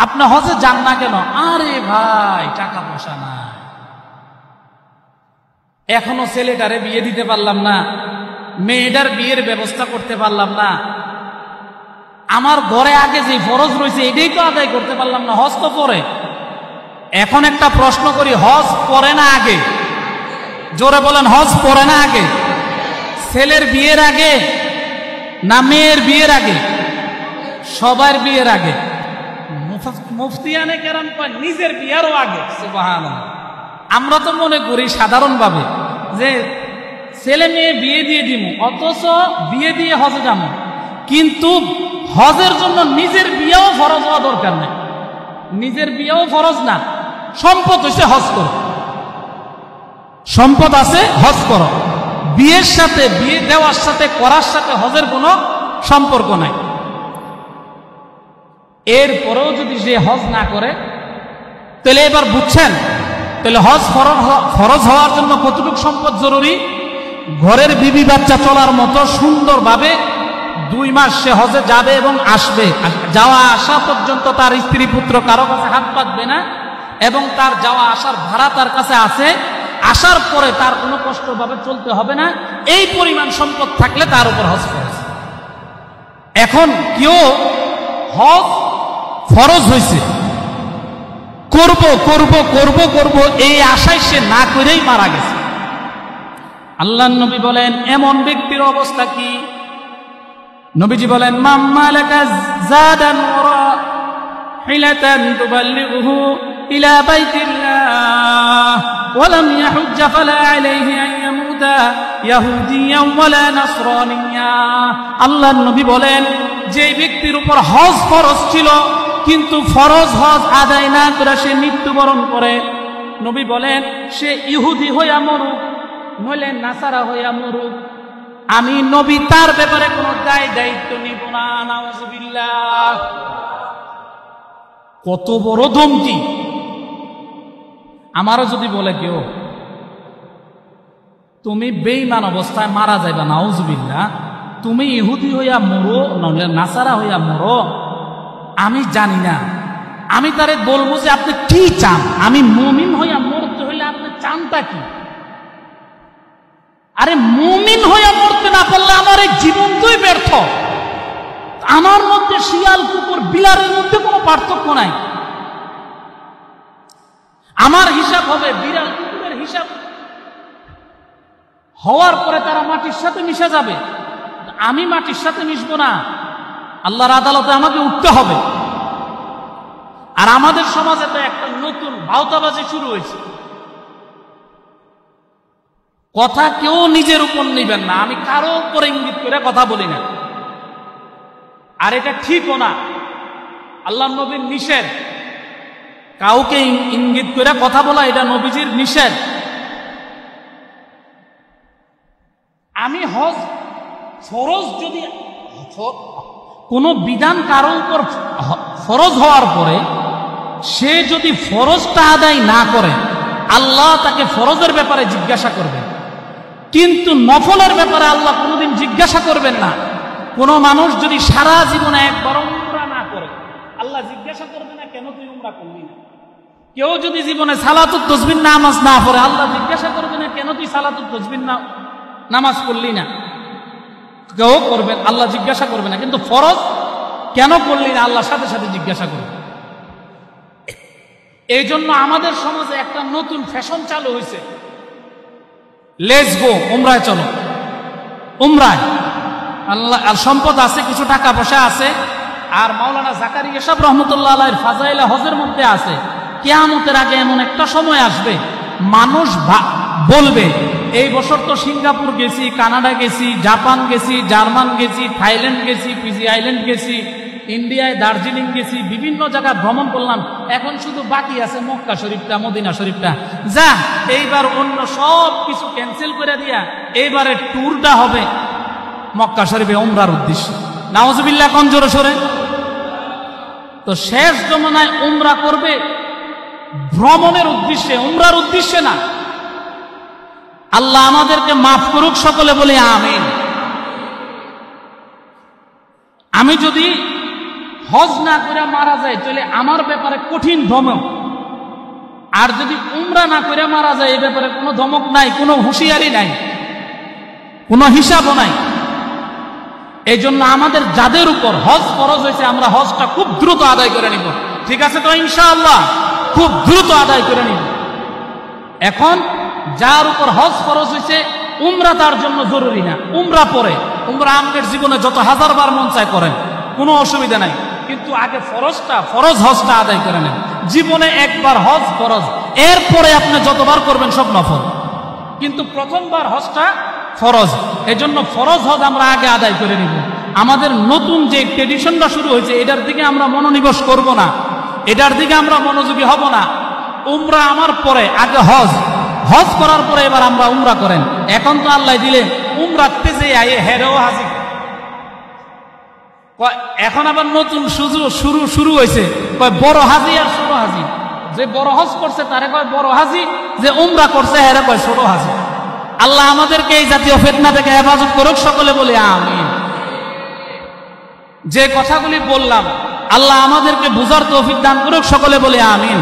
আপনি হজে যান না কেন? আরে ভাই টাকা পয়সা না, এখনো ছেলেটারে বিয়ে দিতে পারলাম না, মেয়েটার বিয়ের ব্যবস্থা করতে পারলাম না, আমার ঘরে আগে যে ফরজ রয়েছে এটাই তো আদায় করতে পারলাম না, হজ তো পরে। এখন একটা প্রশ্ন করি, হজ পরে না আগে? জোরে বলেন, হজ পরে না আগে? ছেলের বিয়ের আগে না মেয়ের বিয়ের আগে? সবার বিয়ের আগে। মুফতিয়ানে কেরাম কয় নিজের বিয়েরও আগে। সুবহানাল্লাহ। আমরা তো মনে করি সাধারণভাবে যে ছেলে মেয়ে বিয়ে দিয়ে দিব, অথচ বিয়ে দিয়ে হজে যাব, কিন্তু হজের জন্য নিজের বিয়েও ফরজ হওয়া দরকার নেই। নিজের বিয়েও ফরজ না, সম্পদ হচ্ছে হজ করো, সম্পদ আছে হজ করো। বিয়ের সাথে, বিয়ে দেওয়ার সাথে, করার সাথে হজের কোনো সম্পর্ক নাই। এরপরেও যদি সে হজ না করে, তাহলে এবার বুঝছেন, তাহলে হজ ফরজ হওয়ার জন্য কতটুকু সম্পদ জরুরি? ঘরের বিবি বাচ্চা চলার মতো সুন্দরভাবে 2 মাস সে হজে যাবে এবং আসবে, যাওয়া আসা পর্যন্ত তার স্ত্রী পুত্র কারো কাছে হাত পাতবে না, এবং তার যাওয়া আসার ভাড়া তার কাছে আছে, আসার পরে তার কোনো কষ্টভাবে চলতে হবে না। এই পরিমাণ সম্পদ থাকলে তার উপর হজ ফরজ। এখন কেউ হজ ফরজ হয়েছে, করব করব করব করব এই আশায় সে না করেই মারা গেছে। আল্লাহর নবী বলেন এমন ব্যক্তির অবস্থা কি? নবীজি বলেন, মাম্মালাকা জাদান ওয়া হিলাতান তুবাল্লিগুহু ইলা বাইতিল্লাহ ওয়া লাম ইয়াহুজ্জ ফালা আলাইহি আন ইয়ামুতা ইয়াহুদিয়ান ওয়ালা নাসরানিয়া। আল্লাহর নবী বলেন, যে ব্যক্তির উপর হজ ফরজ ছিল কিন্তু ফরজ হজ আদায় না করে সে মৃত্যুবরণ করে, নবী বলেন সে ইহুদি হইয়া মরুক নইলে নাসারা হইয়া মরুক, আমি নবী তার ব্যাপারে কোনো দায়িত্ব নিব না। নাউযুবিল্লাহ। কত বড় ধমকি! আমারও যদি বলে কেউ তুমি বেঈমান অবস্থায় মারা যাইবা, নাউযুবিল্লাহ, তুমি ইহুদি হইয়া মরো নইলে নাসারা হইয়া মরো, আমি জানি না, আমি তারে বলবো যে আপনি কি চান? আমি মুমিন হইয়া মরতে হইলে আপনি চানটা কি? আরে মুমিন হইয়া মরতে না পারলে আমার এই জীবন তুই ব্যর্থ। আমার মধ্যে শিয়াল কুকুর বিলারের মধ্যে কোনো পার্থক্য নাই। আমার হিসাব হবে বিড়াল কুকুরের হিসাব হওয়ার পরে তারা মাটির সাথে মিশে যাবে, আমি মাটির সাথে মিশবো না। আল্লাহর আদালতে আমাকে উঠতে হবে। আর আমাদের সমাজে তো একটা নতুন ভাওতাবাজি শুরু হয়েছে, কথা কেউ নিজের উপর নিবেন না, আমি কারো উপর ইঙ্গিত করে কথা বলি না। আর এটা ঠিকও না, আল্লাহ নবীর নিষেধ, কাউকে ইঙ্গিত করে কথা বলা এটা নবীজির নিষেধ। আমি হজ ফরজ, যদি কোনো বিধান কারো উপর ফরজ হওয়ার পরে সে যদি ফরজটা আদায় না করে, আল্লাহ তাকে ফরজের ব্যাপারে জিজ্ঞাসা করবেন, কিন্তু নফলের ব্যাপারে আল্লাহ কোনোদিন জিজ্ঞাসা করবেন না। কোনো মানুষ যদি সারা জীবনে একবার উমরা না করে, আল্লাহ জিজ্ঞাসা করবে না কেন তুই উমরা করলি না। কেউ যদি জীবনে সালাতুত তাসবিহ নামাজ না পড়ে, আল্লাহ জিজ্ঞাসা করবে না কেন তুই সালাতুত তাসবিহ নামাজ পড়লি না। কেউ করবেন, আল্লাহ জিজ্ঞাসা করবে না, কিন্তু ফরজ কেন করলি না আল্লাহ সাথে সাথে জিজ্ঞাসা করবে। এই জন্য আমাদের সমাজে একটা নতুন ফ্যাশন চালু হয়েছে, লেটস গো উমরায় চলো। উমরায় আল্লাহ আর সম্পদ আছে, কিছু টাকা পয়সা আছে, আর মাওলানা জাকারিয়া সাহেব রহমতুল্লাহ আলাইহির ফাজাইলে হজের মধ্যে আছে, কিয়ামতের আগে এমন একটা সময় আসবে মানুষ বলবে এই বছর তো সিঙ্গাপুর গেছি, কানাডা গেছি, জাপান গেছি, জার্মান গেছি, থাইল্যান্ড গেছি, ফিজি আইল্যান্ড গেছি, ইন্ডিয়ায় দার্জিলিং গেছি, বিভিন্ন জায়গা ভ্রমণ করলাম, এখন শুধু বাকি আছে মক্কা শরীফটা, মদিনা শরীফটা। যা এইবার অন্য সব কিছু ক্যান্সেল করে দিয়া এইবারে ট্যুরটা হবে মক্কা শরীফে উমরার উদ্দেশ্যে। নাউজুবিল্লাহ, কোন জোরে সরে। তো শেষ জমানায় উমরা করবে ভ্রমণের উদ্দেশ্যে, উমরার উদ্দেশ্যে না। আল্লাহ আমাদেরকে মাফ করুক, সকলে বলি আমিন। আমি যদি হজ না করে মারা যায় তাহলে আমার ব্যাপারে কঠিন ধমক, আর যদি উমরা না করে মারা যায় এই ব্যাপারে কোনো ধমক নাই, কোনো হুঁশিয়ারি নাই, কোনো হিসাবও নাই। এই জন্য আমাদের যাদের উপর হজ ফরজ হয়েছে আমরা হজটা খুব দ্রুত আদায় করে নিব। ঠিক আছে তো ইনশাআল্লাহ, খুব দ্রুত আদায় করে নিব। এখন যার উপর হজ ফরজ হয়েছে উমরা তার জন্য জরুরি না, উমরা পরে, উমরা আমাদের জীবনে যত হাজারবার মন চায় করেন, কোনো অসুবিধা নাই, কিন্তু আগে ফরজ হজটা আদায় করে নেন। জীবনে একবার হজ ফরজ, এরপরে আপনি যতবার করবেন সব নফল, কিন্তু প্রথমবার হজটা ফরজ। এজন্য ফরজ হজ আমরা আগে আদায় করে নিব। আমাদের নতুন যে ট্রেডিশনটা শুরু হয়েছে এটার দিকে আমরা মনোনিবেশ করব না, এটার দিকে আমরা মনোযোগী হব না। উমরা আমার পরে, আগে হজ করার পরে এবার আমরা উমরা করেন। এখন তো আল্লাহ দিলে উমরাতে যে আয়ে হেরেও হাজি, এখন আবার নতুন শুরু হয়েছে কয় বড় হাজি আর ছোট হাজি। যে বড় হজ করছে তারে কয় বড় হাজি, যে উমরা করছে হেরে কয় ছোট হাজি। আল্লাহ আমাদেরকে এই জাতীয় ফিতনা থেকে হেফাজত করুক, সকলে বলি আমিন। যে কথাগুলি বললাম আল্লাহ আমাদেরকে বুঝার তৌফিক দান করুক, সকলে বলি আমিন।